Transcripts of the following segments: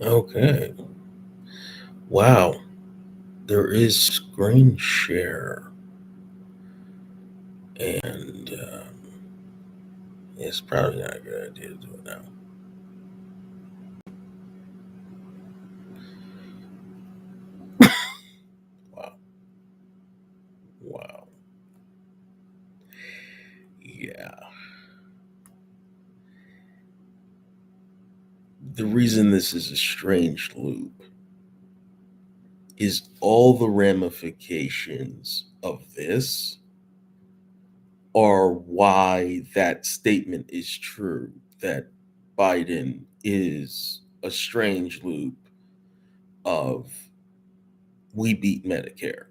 Okay. Wow. There is screen share, and it's probably not a good idea to do it now. Wow. Wow. Yeah. The reason this is a strange loop is all the ramifications of this are why that statement is true that Biden is a strange loop of we beat Medicare.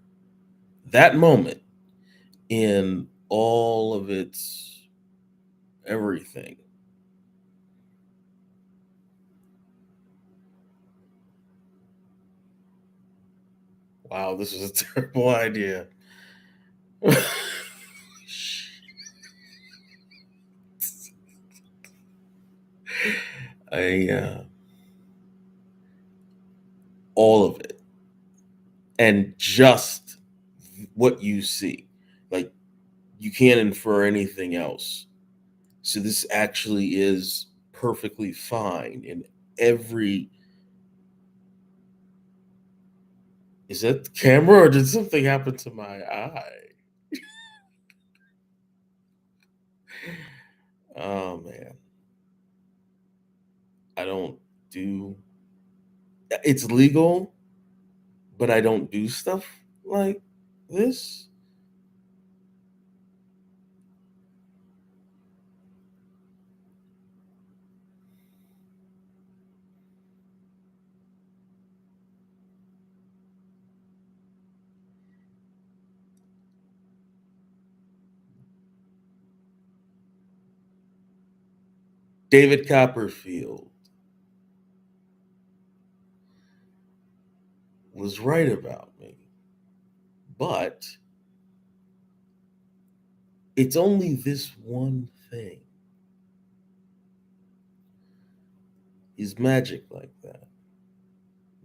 That moment in all of its everything. Wow, this is a terrible idea. I all of it, and just what you see. Like you can't infer anything else. So this actually is perfectly fine in every. Is that the camera or did something happen to my eye? Oh man, I don't do. It's legal, but I don't do stuff like this. David Copperfield was right about me, but it's only this one thing. He's magic like that.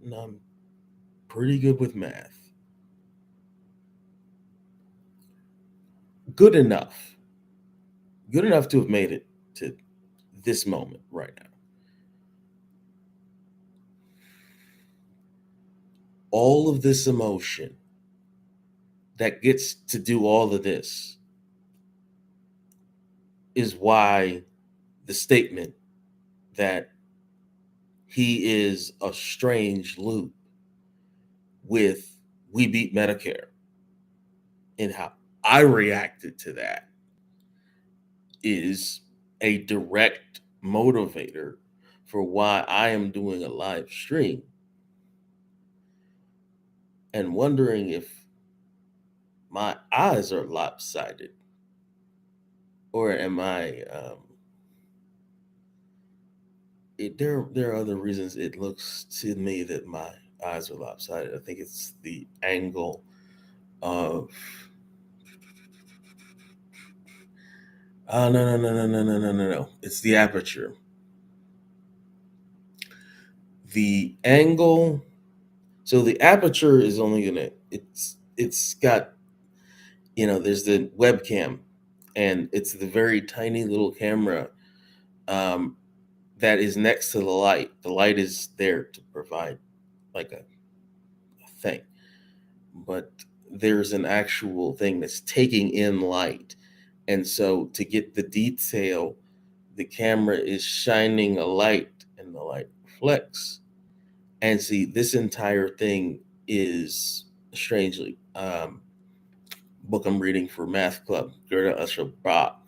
And I'm pretty good with math. Good enough. Good enough to have made it to this moment right now. All of this emotion that gets to do all of this is why the statement that he is a strange loop with we beat Medicare and how I reacted to that is a direct motivator for why I am doing a live stream and wondering if my eyes are lopsided or am I there are other reasons it looks to me that my eyes are lopsided. I think it's the angle of no. It's the aperture. The angle, so the aperture is only gonna it's got, there's the webcam and it's the very tiny little camera um that is next to the light. The light is there to provide like a thing, but there's an actual thing that's taking in light. And so to get the detail, the camera is shining a light and the light reflects. And see, this entire thing is strangely book I'm reading for math club, Goethe Usher Bach.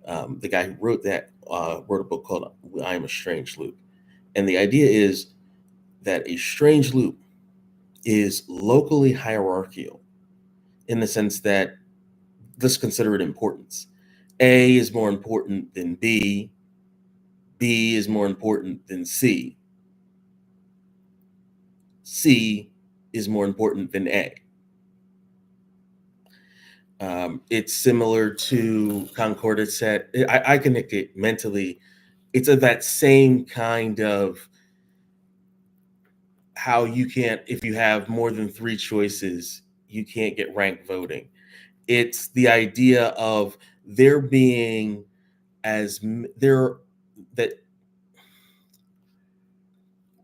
The guy who wrote that wrote a book called I Am a Strange Loop. And the idea is that a strange loop is locally hierarchical in the sense that let's consider it importance. A is more important than B. B is more important than C. C is more important than A. It's similar to concordance set. I connect it mentally. It's of that same kind of how you can't, if you have more than three choices, you can't get ranked voting. It's the idea of there being there that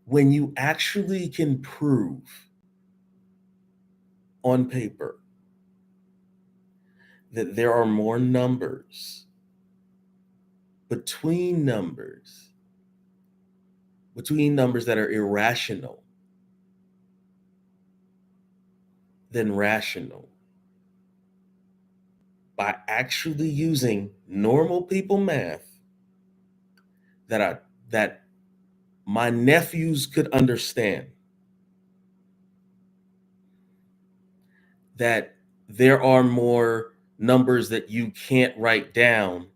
when you actually can prove on paper that there are more numbers between numbers that are irrational than rational, by actually using normal people math that I that my nephews could understand, that there are more numbers that you can't write down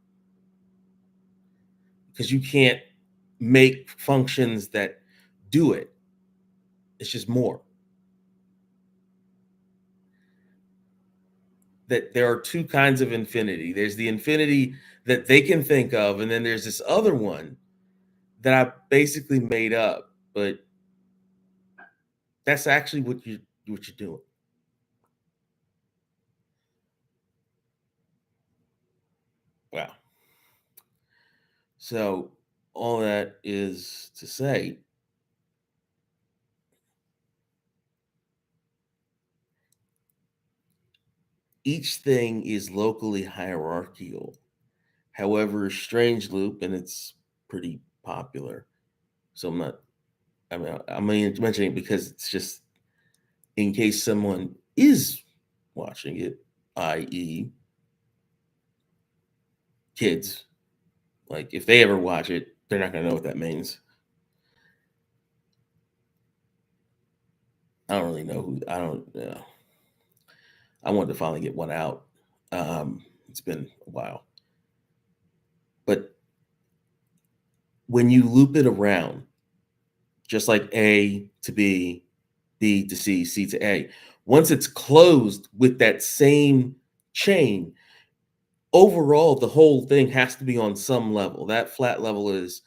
because you can't make functions that do it. It's just more. That there are two kinds of infinity. There's the infinity that they can think of, and then there's this other one that I basically made up, but that's actually what you're doing. Wow. So all that is to say, each thing is locally hierarchical. However, Strange Loop, and it's pretty popular. So I'm mentioning it because it's just in case someone is watching it, i.e., kids. Like if they ever watch it, they're not gonna know what that means. I don't really know who. I don't. I wanted to finally get one out. It's been a while, but when you loop it around, just like A to B, B to C, C to A, once it's closed with that same chain, overall the whole thing has to be on some level. That flat level is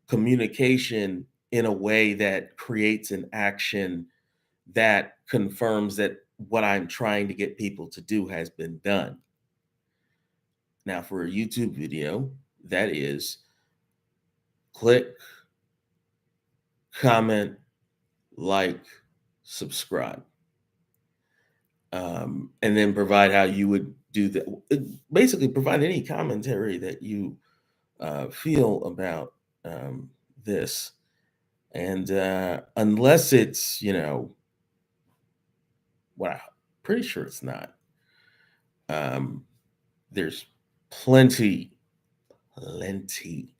communication in a way that creates an action that confirms that what I'm trying to get people to do has been done. Now, for a YouTube video, that is click, comment, like, subscribe, and then provide how you would do that. Basically, provide any commentary that you feel about this. And unless it's, what I'm pretty sure it's not, um, there's plenty, plenty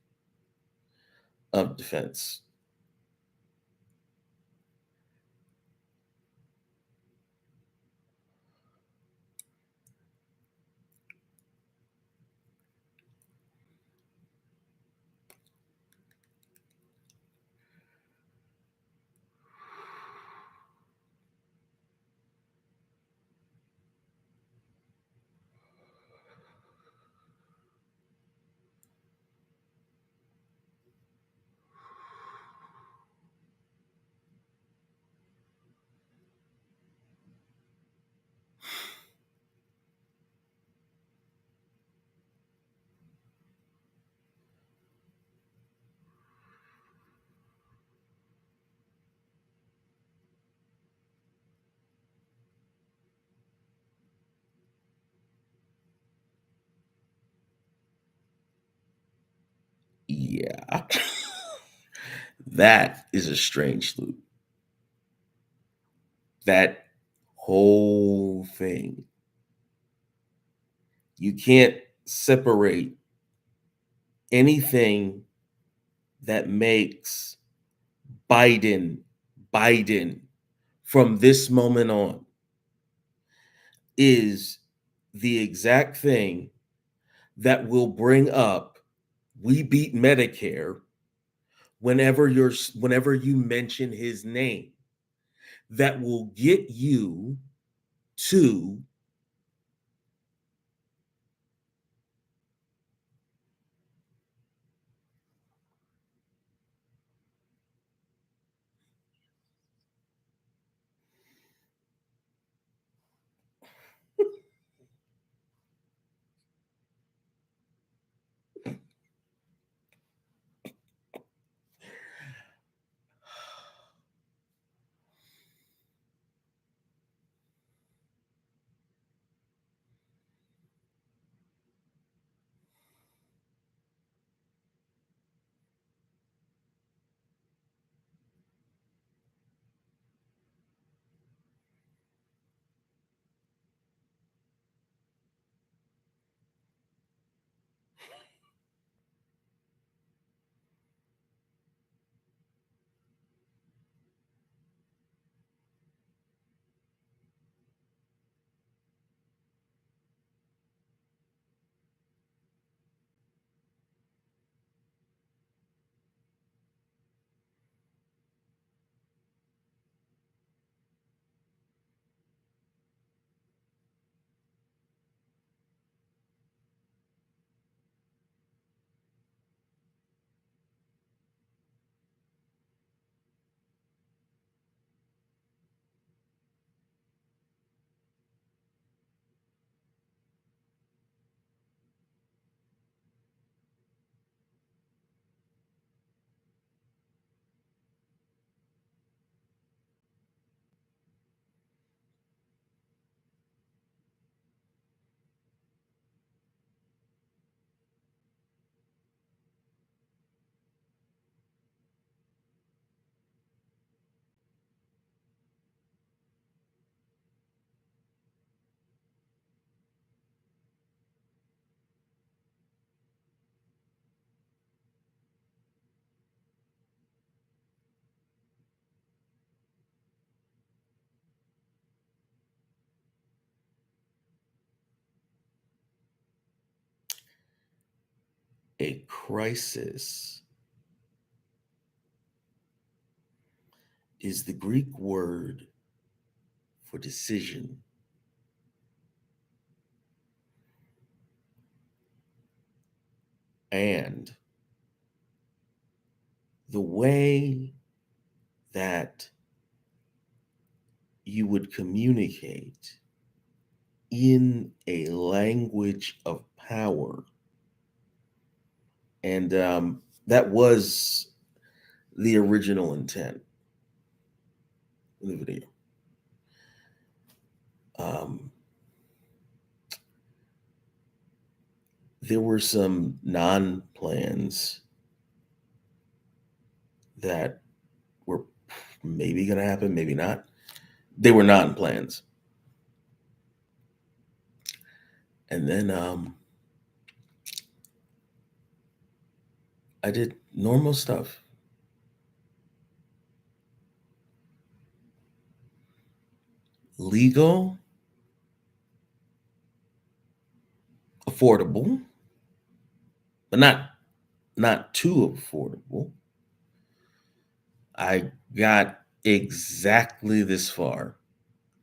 of defense. Yeah, that is a strange loop. That whole thing. You can't separate anything that makes Biden Biden from this moment on is the exact thing that will bring up we beat Medicare whenever you mention his name, that will get you to A crisis is the Greek word for decision. And the way that you would communicate in a language of power. And that was the original intent in the video. Um, there were some non plans that were maybe going to happen, maybe not. They were non plans. And then I did normal stuff. Legal, affordable, but not too affordable. I got exactly this far.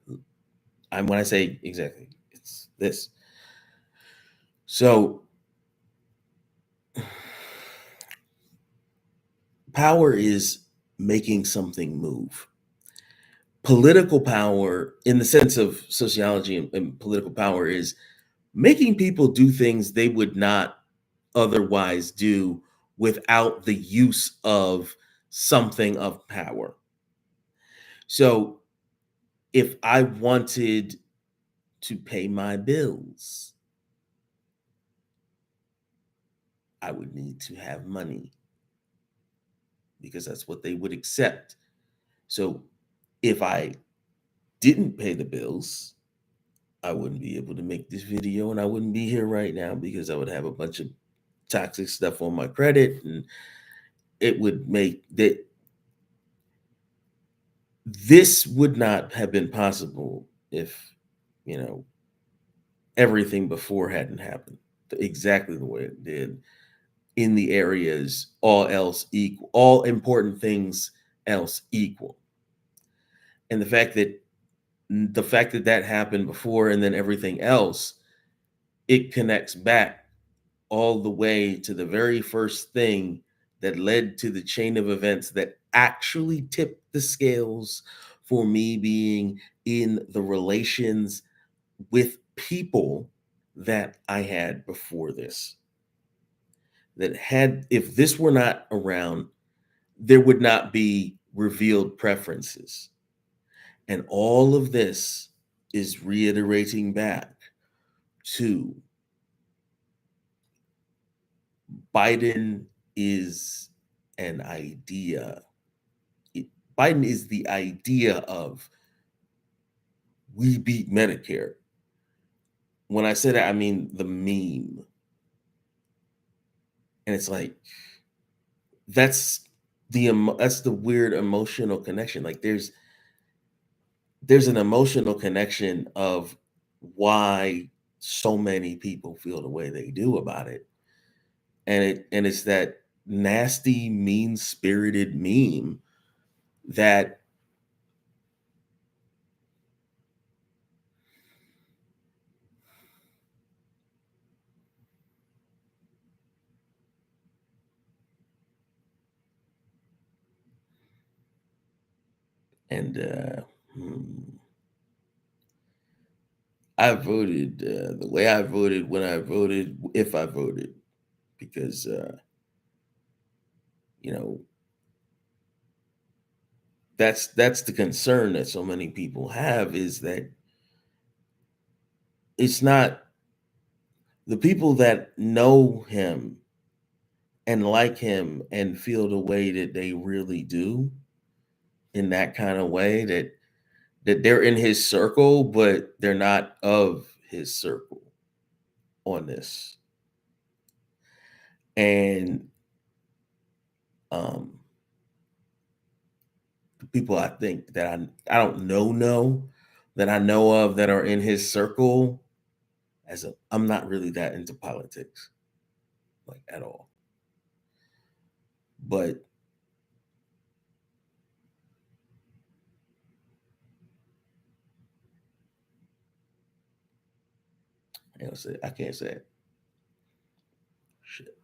When I say exactly, it's this. So power is making something move. Political power, in the sense of sociology and political power, is making people do things they would not otherwise do without the use of something of power. So if I wanted to pay my bills, I would need to have money because that's what they would accept. So if I didn't pay the bills, I wouldn't be able to make this video and I wouldn't be here right now because I would have a bunch of toxic stuff on my credit, and it would make that this would not have been possible if, you know, everything before hadn't happened exactly the way it did in the areas all else equal, all important things else equal. And the fact that that happened before and then everything else, it connects back all the way to the very first thing that led to the chain of events that actually tipped the scales for me being in the relations with people that I had before this. That had, if this were not around, there would not be revealed preferences. And all of this is reiterating back to Biden is an idea. It- Biden is the idea of we beat Medicare. When I say that, I mean the meme. And it's like that's that's the weird emotional connection. Like there's an emotional connection of why so many people feel the way they do about it. And it's that nasty, mean-spirited meme that and I voted the way I voted when I voted, if I voted, because you know that's the concern that so many people have, is that it's not the people that know him and like him and feel the way that they really do in that kind of way, that they're in his circle, but they're not of his circle on this. And um the people I think that I don't know that I know of that are in his circle, I'm not really that into politics. like at all. But I can't say it. Shit.